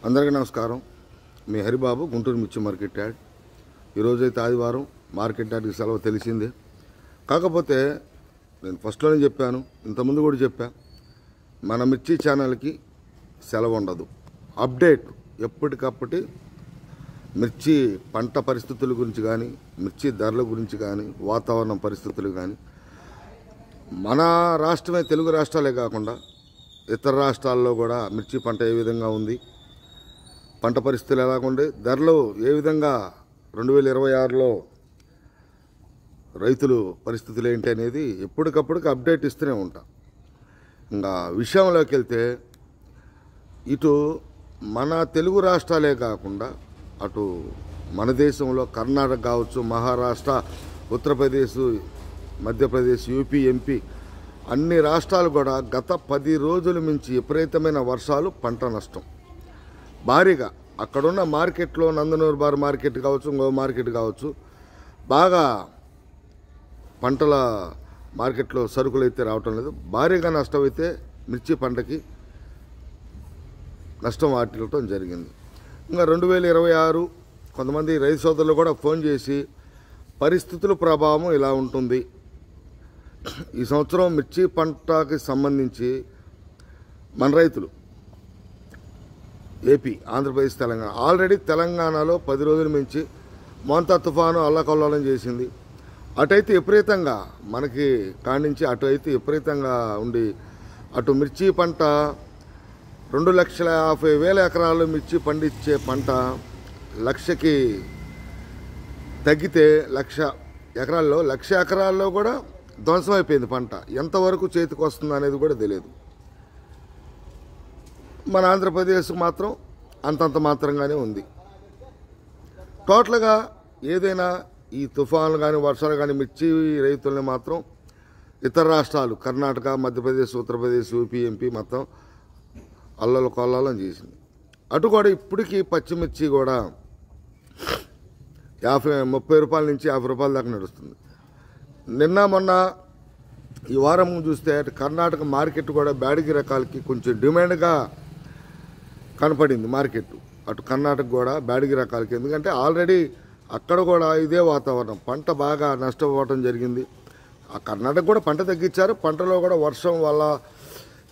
అందరికీ నమస్కారం. మీ హరిబాబు, గుంటూరు మిర్చి మార్కెట్ యార్డ్. ఈరోజైతే ఆదివారం, మార్కెట్ యార్డ్కి సెలవు తెలిసిందే. కాకపోతే నేను ఫస్ట్లోనే చెప్పాను, ఇంతకుముందు కూడా చెప్పా, మన మిర్చి ఛానల్కి సెలవు ఉండదు. అప్డేట్ ఎప్పటికప్పటి మిర్చి పంట పరిస్థితుల గురించి కానీ, మిర్చి ధరల గురించి కానీ, వాతావరణ పరిస్థితులు కానీ, మన రాష్ట్రమే, తెలుగు రాష్ట్రాలే కాకుండా ఇతర రాష్ట్రాల్లో కూడా మిర్చి పంట ఏ విధంగా ఉంది, పంట పరిస్థితులు ఎలాగుండే, ధరలు ఏ విధంగా 2026లో రైతులు పరిస్థితులు ఏంటి అనేది ఎప్పటికప్పటికి అప్డేట్ ఇస్తూనే ఉంటాం. ఇంకా విషయంలోకి వెళ్తే, ఇటు మన తెలుగు రాష్ట్రాలే కాకుండా అటు మన దేశంలో కర్ణాటక కావచ్చు, మహారాష్ట్ర, ఉత్తరప్రదేశ్, మధ్యప్రదేశ్, యూపీ, ఎంపీ అన్ని రాష్ట్రాలు కూడా గత 10 రోజుల నుంచి విపరీతమైన వర్షాలు, పంట నష్టం భారీగా. అక్కడున్న మార్కెట్లో, నందనూరు బార్ మార్కెట్ కావచ్చు, ఇంకో మార్కెట్ కావచ్చు, బాగా పంటల మార్కెట్లో సరుకులు అయితే రావటం లేదు. భారీగా నష్టమైతే మిర్చి పంటకి నష్టం వాటిల్లటం జరిగింది. ఇంకా 2026 కొంతమంది రైతు సోదరులు కూడా ఫోన్ చేసి పరిస్థితుల ప్రభావం ఇలా ఉంటుంది, ఈ సంవత్సరం మిర్చి పంటకి సంబంధించి మన రైతులు ఏపీ, ఆంధ్రప్రదేశ్, తెలంగాణ, ఆల్రెడీ తెలంగాణలో 10 రోజుల నుంచి మోంతా తుఫాను అల్లకల్లోలం చేసింది. అటైతే విపరీతంగా మనకి కానించి అటు అయితే విపరీతంగా ఉండి, అటు మిర్చి పంట 2,50,000 ఎకరాలు మిర్చి పండించే పంట లక్షకి తగ్గితే, 1,00,000 ఎకరాల్లో కూడా ధ్వంసమైపోయింది పంట. ఎంతవరకు చేతికి వస్తుంది అనేది కూడా తెలియదు. మన ఆంధ్రప్రదేశ్ మాత్రం అంతంత మాత్రంగానే ఉంది. టోటల్గా ఏదైనా ఈ తుఫాన్లు కానీ, వర్షాలు కానీ మిర్చి రైతుల్ని మాత్రం ఇతర రాష్ట్రాలు, కర్ణాటక, మధ్యప్రదేశ్, ఉత్తరప్రదేశ్, యూపీ, ఎంపీ మొత్తం అల్లలు కొల్లాలని చేసింది. అటు కూడా ఇప్పటికీ పచ్చిమిర్చి కూడా 30 రూపాయల నుంచి 50 రూపాయల దాకా నడుస్తుంది. నిన్న మొన్న ఈ వారం చూస్తే అటు కర్ణాటక మార్కెట్ కూడా బ్యాడిగి రకాలకి కొంచెం డిమాండ్గా కనపడింది మార్కెట్. అటు కర్ణాటక కూడా బ్యాడిగి రకాలకి, ఎందుకంటే ఆల్రెడీ అక్కడ కూడా ఇదే వాతావరణం, పంట బాగా నష్టపోవటం జరిగింది. ఆ కర్ణాటక కూడా పంట తగ్గించారు. పంటలో కూడా వర్షం వల్ల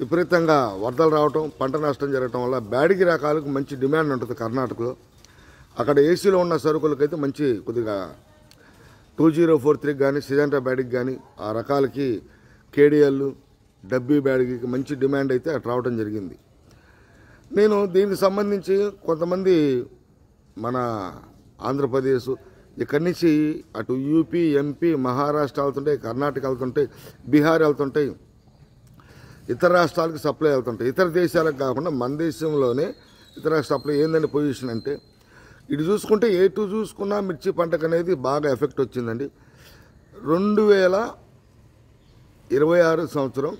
విపరీతంగా వరదలు రావటం, పంట నష్టం జరగటం వల్ల బ్యాడిగి రకాలకు మంచి డిమాండ్ ఉంటుంది కర్ణాటకలో. అక్కడ ఏసీలో ఉన్న సరుకులకైతే మంచి కొద్దిగా 2043 కానీ, సిజంటా బ్యాడికి కానీ, ఆ రకాలకి కేడిఎల్, డబ్బీ బ్యాడికి మంచి డిమాండ్ అయితే అటు రావడం జరిగింది. నేను దీనికి సంబంధించి కొంతమంది మన ఆంధ్రప్రదేశ్ ఇక్కడి నుంచి అటు యూపీ, ఎంపీ, మహారాష్ట్ర వెళ్తుంటాయి, కర్ణాటక వెళ్తుంటాయి, బీహార్ వెళ్తుంటాయి, ఇతర రాష్ట్రాలకు సప్లై వెళ్తుంటాయి. ఇతర దేశాలకు కాకుండా మన దేశంలోనే ఇతర సప్లై ఏందండి పొజిషన్ అంటే, ఇటు చూసుకుంటే ఎటు చూసుకున్నా మిర్చి పంటకు అనేది బాగా ఎఫెక్ట్ వచ్చిందండి. 2026 సంవత్సరం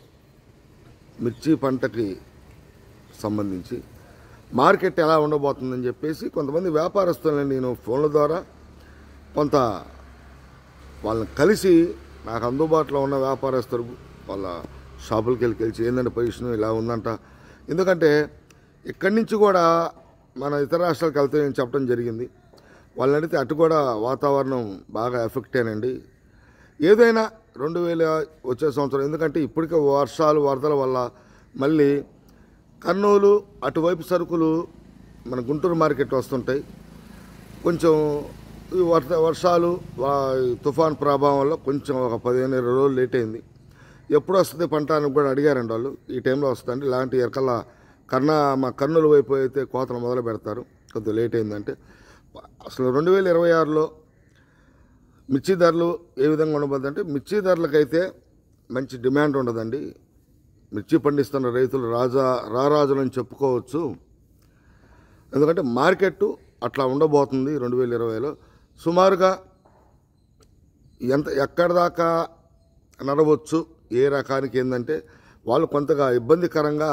మిర్చి పంటకి సంబంధించి మార్కెట్ ఎలా ఉండబోతుందని చెప్పేసి కొంతమంది వ్యాపారస్తులను నేను ఫోన్ల ద్వారా కొంత వాళ్ళని కలిసి, నాకు అందుబాటులో ఉన్న వ్యాపారస్తులు వాళ్ళ షాపులకి కలిసి ఏంటంటే పొజిషన్ ఇలా ఉందంట. ఎందుకంటే ఇక్కడి నుంచి కూడా మన ఇతర రాష్ట్రాలకు వెళ్తే నేను చెప్పడం జరిగింది. వాళ్ళని అడిగితే అటు కూడా వాతావరణం బాగా ఎఫెక్టేనండి. ఏదైనా 2000 వచ్చే సంవత్సరం, ఎందుకంటే ఇప్పటికే వర్షాలు, వరదల వల్ల మళ్ళీ కర్నూలు అటువైపు సరుకులు మన గుంటూరు మార్కెట్ వస్తుంటాయి. కొంచెం ఈ వర్షాలు, తుఫాన్ ప్రభావం వల్ల కొంచెం ఒక 15-20 రోజులు లేట్ అయింది. ఎప్పుడు వస్తుంది పంట అని కూడా అడిగారండి వాళ్ళు. ఈ టైంలో వస్తుందండి, ఇలాంటి ఎరకల్లా మా కర్నూలు వైపు అయితే కోతలు మొదలు పెడతారు. కొద్దిగా లేట్ అయిందంటే అసలు 2026లో మిర్చి ధరలు ఏ విధంగా ఉండబోతుందంటే, మిర్చి ధరలకైతే మంచి డిమాండ్ ఉండదండి. మిర్చి పండిస్తున్న రైతులు రారాజులని చెప్పుకోవచ్చు. ఎందుకంటే మార్కెట్ అట్లా ఉండబోతుంది 2020లో. సుమారుగా ఎక్కడి దాకా నడవచ్చు, ఏ రకానికి ఏంటంటే వాళ్ళు కొంతగా ఇబ్బందికరంగా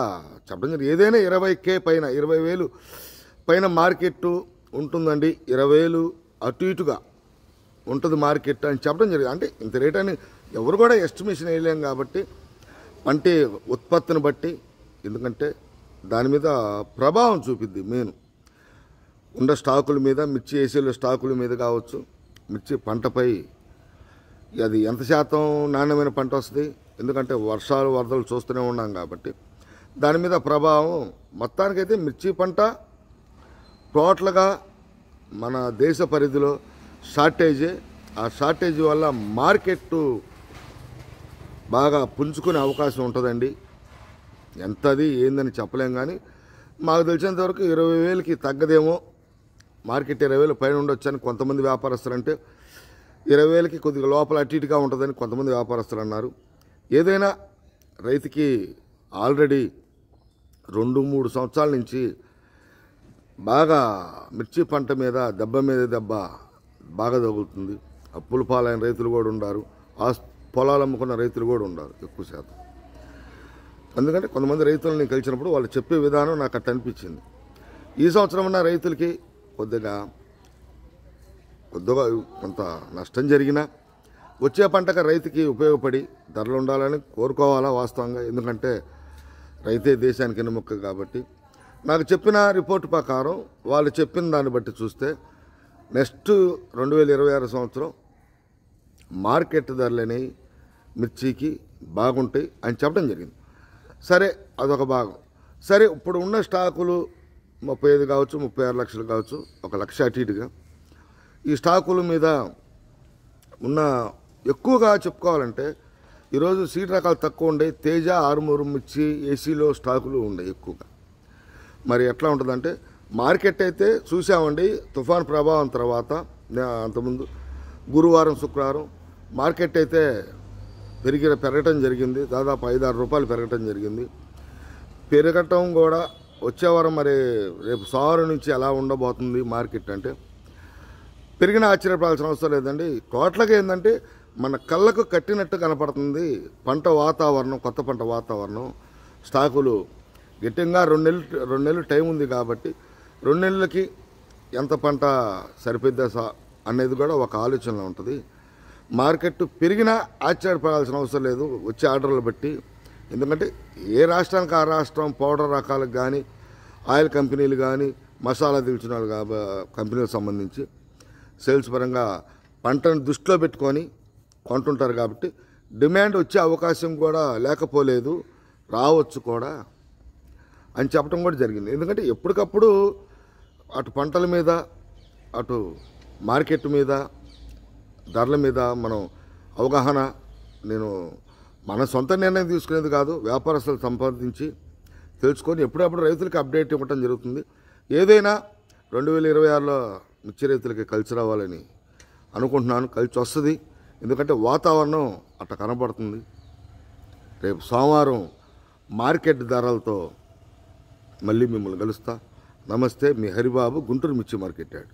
చెప్పడం జరిగింది. ఏదైనా 20K పైన, 20,000 పైన మార్కెట్ ఉంటుందండి. 20,000 అటు ఇటుగా ఉంటుంది మార్కెట్ అని చెప్పడం జరిగింది. అంటే ఇంత రేట్ అని ఎవరు కూడా ఎస్టిమేషన్ వేయలేం కాబట్టి, పంట ఉత్పత్తిని బట్టి, ఎందుకంటే దాని మీద ప్రభావం చూపిద్ది మెయిన్. ఉన్న స్టాకుల మీద, మిర్చి ఏసీల స్టాకుల మీద కావచ్చు, మిర్చి పంటపై అది ఎంత శాతం నాణ్యమైన పంట వస్తుంది, ఎందుకంటే వర్షాలు వరదలు చూస్తూనే ఉన్నాం కాబట్టి దాని మీద ప్రభావం. మొత్తానికైతే మిర్చి పంట టోటల్గా మన దేశ పరిధిలో షార్టేజే. ఆ షార్టేజ్ వల్ల మార్కెట్ బాగా పుంజుకునే అవకాశం ఉంటుందండి. ఎంతది ఏందని చెప్పలేం, కానీ మాకు తెలిసినంతవరకు 20,000కి తగ్గదేమో. మార్కెట్ 20,000 పైన ఉండొచ్చు అని కొంతమంది వ్యాపారస్తులు అంటే, 20,000కి కొద్దిగా లోపల అటు ఇటుగా ఉంటుందని కొంతమంది వ్యాపారస్తులు అన్నారు. ఏదైనా రైతుకి ఆల్రెడీ 2-3 సంవత్సరాల నుంచి బాగా మిర్చి పంట మీద దెబ్బ బాగా తగులుతుంది. అప్పుల పాలైన రైతులు కూడా ఉన్నారు, ఆ పొలాలు అమ్ముకున్న రైతులు కూడా ఉన్నారు ఎక్కువ శాతం. ఎందుకంటే కొంతమంది రైతులని కలిసినప్పుడు వాళ్ళు చెప్పే విధానం నాకు అట్ట అనిపించింది. ఈ సంవత్సరం ఉన్న రైతులకి కొద్దిగా కొంత నష్టం జరిగినా వచ్చే పంటకు రైతుకి ఉపయోగపడి ధరలు ఉండాలని కోరుకోవాలా వాస్తవంగా. ఎందుకంటే రైతే దేశానికి వెన్నెముక కాబట్టి. నాకు చెప్పిన రిపోర్టు ప్రకారం వాళ్ళు చెప్పిన దాన్ని బట్టి చూస్తే నెక్స్ట్ 2026 సంవత్సరం మార్కెట్ ధరలని మిర్చికి బాగుంటాయి అని చెప్పడం జరిగింది. సరే, అదొక భాగం. సరే, ఇప్పుడు ఉన్న స్టాకులు 35 కావచ్చు, 36 లక్షలు కావచ్చు, 1 లక్ష అటు ఇటుగా ఈ స్టాకుల మీద ఉన్న ఎక్కువగా చెప్పుకోవాలంటే ఈరోజు సీడ్ రకాలు తక్కువ ఉండే తేజ, ఆరుమూరు మిర్చి ఏసీలో స్టాకులు ఉండే ఎక్కువగా. మరి ఎట్లా ఉంటుందంటే మార్కెట్ అయితే చూసామండి, తుఫాన్ ప్రభావం తర్వాత అంతకుముందు గురువారం శుక్రవారం మార్కెట్ అయితే పెరగటం జరిగింది. దాదాపు 5-6 రూపాయలు పెరగటం జరిగింది. పెరగటం కూడా వచ్చే వారం మరి రేపు సోమవారం నుంచి ఎలా ఉండబోతుంది మార్కెట్ అంటే పెరిగిన ఆశ్చర్యపడాల్సిన అవసరం లేదండి. టోటల్గా ఏంటంటే మన కళ్ళకు కట్టినట్టు కనపడుతుంది పంట వాతావరణం, కొత్త పంట వాతావరణం. స్టాకులు గట్టిగా 2 నెలలు టైం ఉంది కాబట్టి 2 నెలలకి ఎంత పంట సరిపోద్దా అనేది కూడా ఒక ఆలోచనలో ఉంటుంది. మార్కెట్ పెరిగినా ఆశ్చర్యపడాల్సిన అవసరం లేదు వచ్చే ఆర్డర్లు బట్టి. ఎందుకంటే ఏ రాష్ట్రానికి ఆ రాష్ట్రం పౌడర్ రకాలకు కానీ, ఆయిల్ కంపెనీలు కానీ, మసాలా దిల్చిన కంపెనీలకు సంబంధించి సేల్స్ పరంగా పంటను దృష్టిలో పెట్టుకొని కొంటుంటారు కాబట్టి డిమాండ్ వచ్చే అవకాశం కూడా లేకపోలేదు, రావచ్చు కూడా అని చెప్పడం కూడా జరిగింది. ఎందుకంటే ఎప్పటికప్పుడు అటు పంటల మీద, అటు మార్కెట్ మీద, ధరల మీద మనం అవగాహన, నేను మన సొంత నిర్ణయం తీసుకునేది కాదు, వ్యాపారస్తులు సంపాదించి తెలుసుకొని ఎప్పుడప్పుడు రైతులకి అప్డేట్ ఇవ్వటం జరుగుతుంది. ఏదైనా 2026లో మిర్చి రైతులకి కలిసి రావాలని అనుకుంటున్నాను. కలిసి వస్తుంది, ఎందుకంటే వాతావరణం అట్లా కనబడుతుంది. రేపు సోమవారం మార్కెట్ ధరలతో మళ్ళీ మిమ్మల్ని కలుస్తా. నమస్తే, మీ హరిబాబు, గుంటూరు మిర్చి మార్కెట్ యార్డ్.